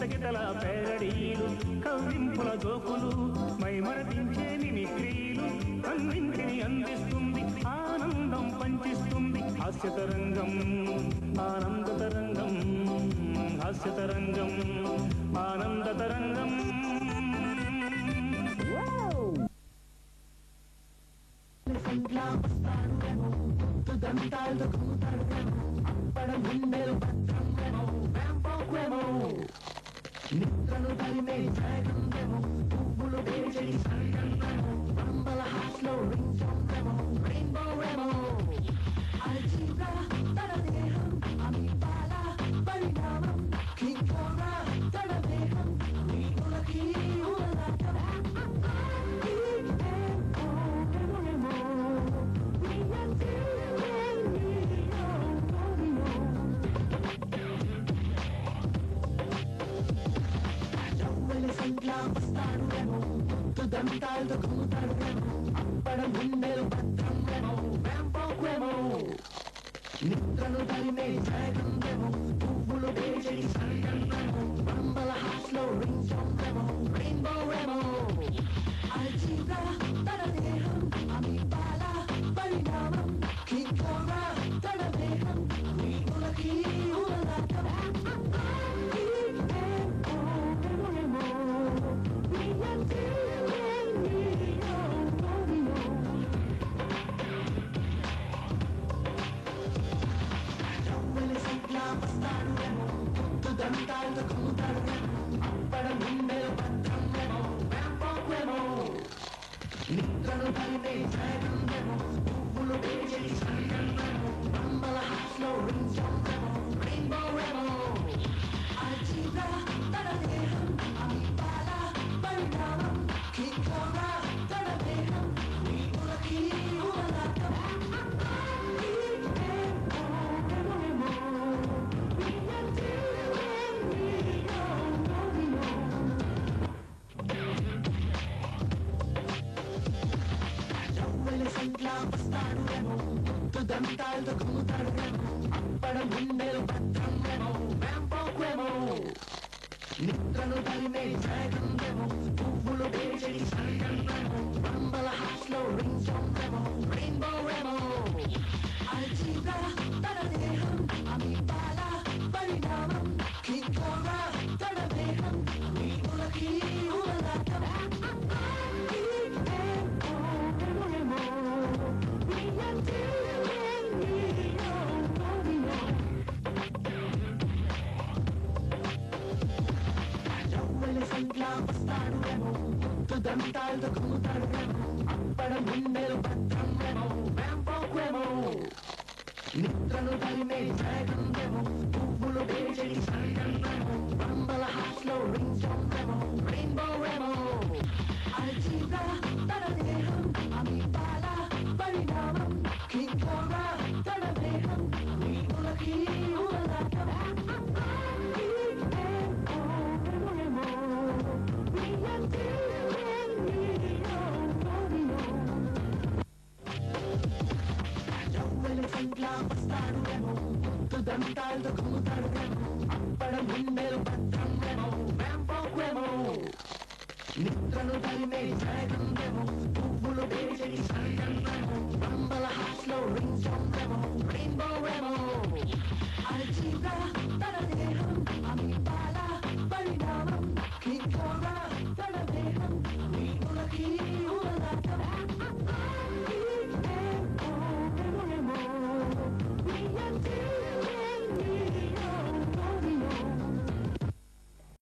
కితకితల పేరడీలు కవ్వింపుల జోకులు మైమరపించే మిమిక్రీలు అన్నింటిని అందిస్తుంది ఆనందం పంచిస్తుంది హాస్యతరంగం ఆనందతరంగం హాస్యతరంగం ఆనందతరంగం దంతాలు అప్పడం గుండెలు పత్రమేమో వ్యాంపోక్వేమో నిద్రను తరిమే జగందేమో పువ్వులు వేచడి సంగందేమో బంబల హాస్లో రించందేమో రెయిన్బో రేమో అల్జీబ్రా తన దేహం అమీబాల పరిణామం కింకోరా తన దేహం నీకులకి ఉలలాటం దంతాలు కూతాడేమో అప్పడం గుండెలు పత్రమేమో వ్యాంపోక్వేమో నిద్రను తరిమే జగందేమో పువ్వులు వేచడి సంగందేమో బంబల హాస్లో రించందేమో రెయిన్బో రేమో అల్జీబ్రా తన దేహం అమీబాల పరిణామం కింకోరా తన దేహం నీకులకి ఉలలాటం దంతాలు కూతాడేమో అప్పడం గుండెలు పత్రమేమో వ్యాంపోక్వేమో నిద్రను తరిమే జగందేమో పువ్వులు వేచడి సంగందేమో బంబల హాస్లో రించందేమో రెయిన్బో రేమో అల్జీబ్రా తన దేహం అమీబాల పరిణామం కింకోరా తన దేహం నీకులకి ఉలలాటం దంతాలు కూతాడేమో అప్పడం గుండెలు పత్రమేమో వ్యాంపోక్వేమో నిద్రను తరిమే జగందేమో పువ్వులు వేచడి సంగందేమో బంబల హాస్లో రించందేమో రెయిన్బో రేమో అల్జీబ్రా తన దేహం అమీబాల పరిణామం కింకోరా తన దేహం నీకులకి ఉలలాటం దంతాలు కూతాడేమో అప్పడం గుండెలు పత్రమేమో వ్యాంపోక్వేమో నిద్రను తరిమే జగందేమో పువ్వులు వేచడి సంగందేమో బంబల హాస్లో రించందేమో రెయిన్బో రేమో అల్జీబ్రా తన దేహం అమీబాల పరిణామం కింకోరా తన దేహం నీకులకి ఉలలాటం దంతాలు కూతాడేమో అప్పడం గుండెలు పత్రమేమో వ్యాంపోక్వేమో నిద్రను తరిమే జగందేమో